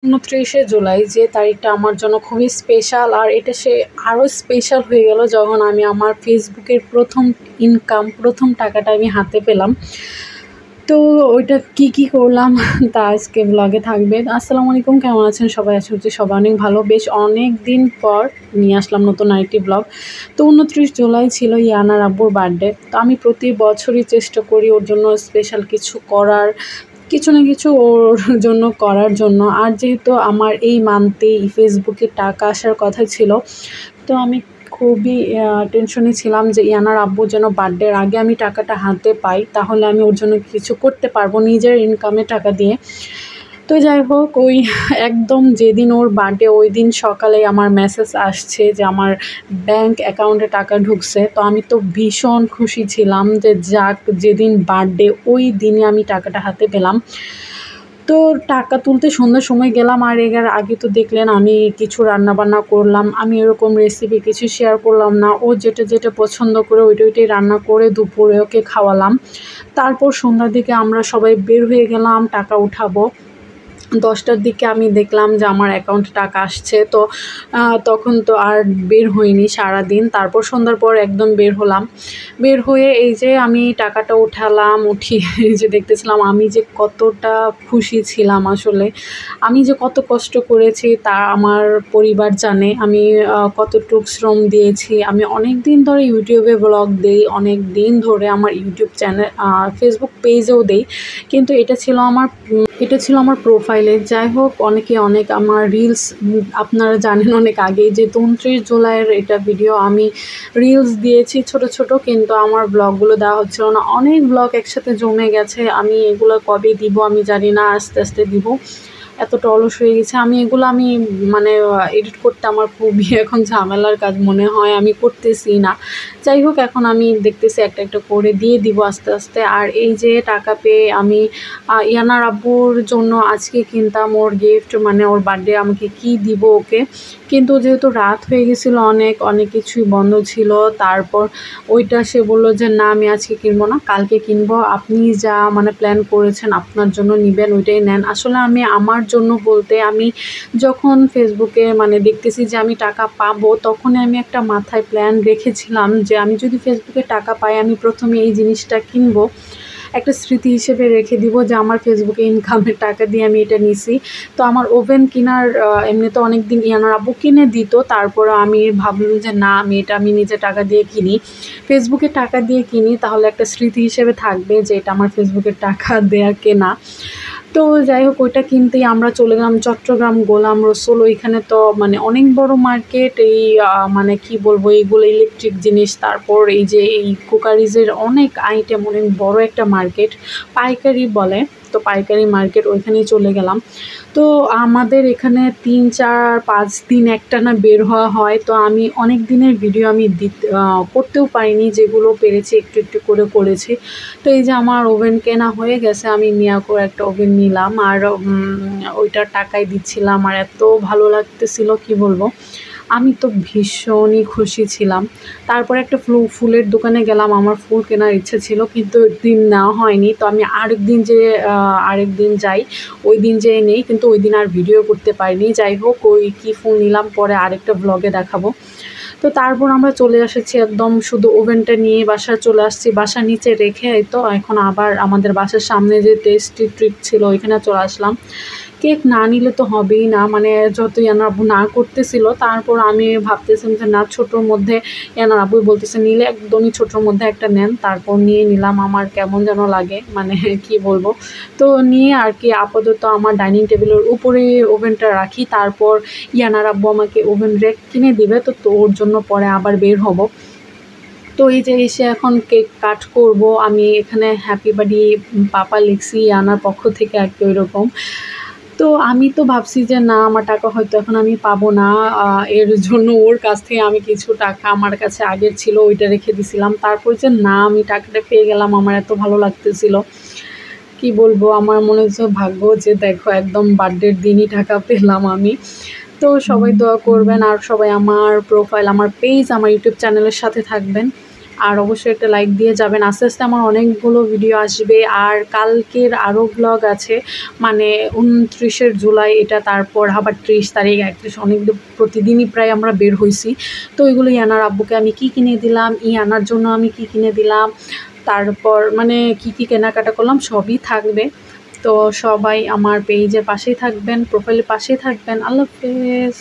29শে জুলাই যে তারিখটা আমার জন্য খুবই স্পেশাল, আর এটা সে আরও স্পেশাল হয়ে গেল যখন আমি আমার ফেসবুকের প্রথম টাকাটা আমি হাতে পেলাম। তো ওইটা কি করলাম তা আজকে ব্লগে থাকবে। আসসালামু আলাইকুম, কেমন আছেন সবাই? আশা করছি সবাই অনেক ভালো। বেশ অনেক দিন পর নিয়ে আসলাম নতুন আরেকটি ব্লগ। তো 29 জুলাই ছিল ইয়ানার আব্বুর বার্থডে। তো আমি প্রতি বছরই চেষ্টা করি ওর জন্য স্পেশাল কিছু করার, কিছু না কিছু ওর জন্য করার জন্য। আর যেহেতু আমার এই মান্থেই ফেসবুকে টাকা আসার কথা ছিল, তো আমি খুবই টেনশনে ছিলাম যে ইয়ানার আব্বুর যেন বার্থডের আগে আমি টাকাটা হাতে পাই, তাহলে আমি ওর জন্য কিছু করতে পারবো নিজের ইনকামে টাকা দিয়ে। তো যাই হোক, ওই একদম যেদিন ওর বার্থডে ওই দিন সকালে আমার মেসেজ আসছে যে আমার ব্যাংক অ্যাকাউন্টে টাকা ঢুকছে। তো আমি তো ভীষণ খুশি ছিলাম যে যাক, যেদিন বার্থডে ওই দিনে আমি টাকাটা হাতে পেলাম। তো টাকা তুলতে সন্ধ্যার সময় গেলাম, আর এর আগে তো দেখলেন আমি কিছু রান্নাবান্না করলাম। আমি এরকম রেসিপি কিছু শেয়ার করলাম না। ও যেটা পছন্দ করে ওইটাই রান্না করে দুপুরে ওকে খাওয়ালাম। তারপর সন্ধ্যার দিকে আমরা সবাই বের হয়ে গেলাম টাকা উঠাবো। 10টার দিকে আমি দেখলাম যে আমার অ্যাকাউন্টে টাকা আসছে। তো তখন তো আর বের হইনি সারাদিন। তারপর সন্ধ্যার পর একদম বের হলাম। বের হয়ে এই যে আমি টাকাটা উঠালাম, উঠিয়ে এই যে দেখতেছিলাম আমি যে কতটা খুশি ছিলাম আসলে। আমি যে কত কষ্ট করেছি তা আমার পরিবার জানে। আমি কতটুক শ্রম দিয়েছি। আমি অনেক দিন ধরে ইউটিউবে ব্লগ দেই, অনেক দিন ধরে আমার ইউটিউব চ্যানেল ফেসবুক পেজেও দেই, কিন্তু এটা ছিল আমার প্রোফাইলে। যাই হোক, অনেক আমার রিলস আপনারা জানেন অনেক আগেই যে 29 জুলাইয়ের এটা ভিডিও আমি রিলস দিয়েছি ছোট, কিন্তু আমার ব্লগগুলো দেওয়া হচ্ছিল না। অনেক ব্লগ একসাথে জমে গেছে, আমি এগুলো কবে দিব আমি জানি না, আস্তে দিব। এতটা অলস হয়ে গেছে আমি মানে এডিট করতে আমার খুবই এখন ঝামেলার কাজ মনে হয়, আমি করতেছি না। যাই হোক, এখন আমি দেখতেছি একটা করে দিয়ে দিব আস্তে। আর এই যে টাকা পেয়ে আমি ইয়ানার আব্বুর জন্য আজকে কিনতাম ওর গিফট, মানে ওর বার্থডে আমাকে কি দিব ওকে। কিন্তু যেহেতু রাত হয়ে গেছিলো, অনেক কিছুই বন্ধ ছিল। তারপর ওইটা সে বলল যে না, আমি আজকে কিনবো না, কালকে কিনবো। আপনি যা মানে প্ল্যান করেছেন আপনার জন্য নিবেন ওইটাই নেন। আসলে আমি আমার জন্য বলতে, আমি যখন ফেসবুকে মানে দেখতেছি যে আমি টাকা পাবো, তখনই আমি একটা মাথায় প্ল্যান রেখেছিলাম যে আমি যদি ফেসবুকে টাকা পাই আমি প্রথমে এই জিনিসটা কিনবো, একটা স্মৃতি হিসেবে রেখে দিব যে আমার ফেসবুকে ইনকামের টাকা দিয়ে আমি এটা নিছি। তো আমার ওভেন কেনার এমনিতে অনেক দিন ইয়ানার আব্বু কিনে দিত, তারপরে আমি ভাবলাম যে না, আমি নিজে টাকা দিয়ে কিনি, ফেসবুকে টাকা দিয়ে কিনি, তাহলে একটা স্মৃতি হিসেবে থাকবে যে এটা আমার ফেসবুকের টাকা দেয়া কেনা। তো যাই হোক, ওইটা কিনতেই আমরা চলে গেলাম চট্টগ্রাম গোলাম রসুল। ওইখানে তো মানে অনেক বড় মার্কেট, এই মানে কি বলবো, এইগুলো ইলেকট্রিক জিনিস, তারপর এই যে এই কুকারিজের অনেক আইটেম, অনেক বড় একটা মার্কেট, পাইকারি বলে। তো পাইকারি মার্কেট, ওইখানেই চলে গেলাম। তো আমাদের এখানে 3-4-5 দিন একটানা বের হওয়া হয়। তো আমি অনেক দিনের ভিডিও আমি করতেও পারিনি, যেগুলো পেরেছি একটু করে করেছি। তো এই যে আমার ওভেন কেনা হয়ে গেছে, আমি মিয়াকোর একটা ওভেন নিলাম, আর ওইটার টাকাই দিচ্ছিলাম। আর এত ভালো লাগতেছিল কি বলবো, আমি তো ভীষণই খুশি ছিলাম। তারপর একটা ফুলের দোকানে গেলাম, আমার ফুল কেনার ইচ্ছে ছিল, কিন্তু দিন নেওয়া হয়নি। তো আমি আরেকদিন যাই, ওই দিন যেয়ে নেই, কিন্তু ওই দিন আর ভিডিও করতে পারিনি। যাই হোক, ওই কি ফুল নিলাম পরে আরেকটা ব্লগে দেখাবো। তো তারপর আমরা চলে এসেছি, একদম শুধু ওভেনটা নিয়ে বাসায় চলে আসছি, বাসার নিচে রেখে তো এখন আবার আমাদের বাসার সামনে যে টেস্টি ট্রিট ছিল ওইখানে চলে আসলাম। কেক না নিলে তো হবেই না, মানে যতই ইয়ানার আব্বু না করতেছিল, তারপর আমি ভাবতেছিলাম যে না, ছোটোর মধ্যে, ইয়ানার আব্বুই বলতেছে নিলে একদমই ছোটোর মধ্যে একটা নেন। তারপর নিয়ে নিলাম, আমার কেমন যেন লাগে, মানে কি বলবো। তো নিয়ে আর কি আপাতত আমার ডাইনিং টেবিলের উপরে ওভেনটা রাখি, তারপর ইয়ানার আব্বু আমাকে ওভেন রেক কিনে দিবে, তো ওর জন্য পরে আবার বের হব। তো এই যে এসে এখন কেক কাট করব। আমি এখানে হ্যাপি বার্থডে পাপা লিখছি ইয়ানার পক্ষ থেকে আর কি ওইরকম। তো আমি তো ভাবছি যে না, আমার টাকা হয়তো এখন আমি পাবো না, এর জন্য ওর কাছ থেকে আমি কিছু টাকা আমার কাছে আগের ছিল ওইটা রেখে দিছিলাম। তারপর যে না, আমি টাকাটা পেয়ে গেলাম, আমার এত ভালো লাগতেছিল কি বলবো। আমার মনে হচ্ছে ভাগ্য যে দেখো, একদম বার্থডের দিনই টাকা পেলাম আমি। তো সবাই দোয়া করবেন, আর সবাই আমার প্রোফাইল, আমার পেজ, আমার ইউটিউব চ্যানেলের সাথে থাকবেন। আর অবশ্যই একটা লাইক দিয়ে যাবেন। আস্তে আস্তে আমার অনেকগুলো ভিডিও আসবে, আর কালকের আরও ব্লগ আছে, মানে 29 জুলাই এটা, তারপর আবার 30 তারিখ 31, অনেক প্রতিদিনই প্রায় আমরা বের হয়েছি। তো ওইগুলো ইয়ানার আব্বুকে আমি কি কিনে দিলাম, ইয়ানার জন্য আমি কি কিনে দিলাম, তারপর মানে কি কেনাকাটা করলাম সবই থাকবে। তো সবাই আমার পেজের পাশেই থাকবেন, প্রোফাইলের পাশেই থাকবেন। আল্লাহ হাফেজ।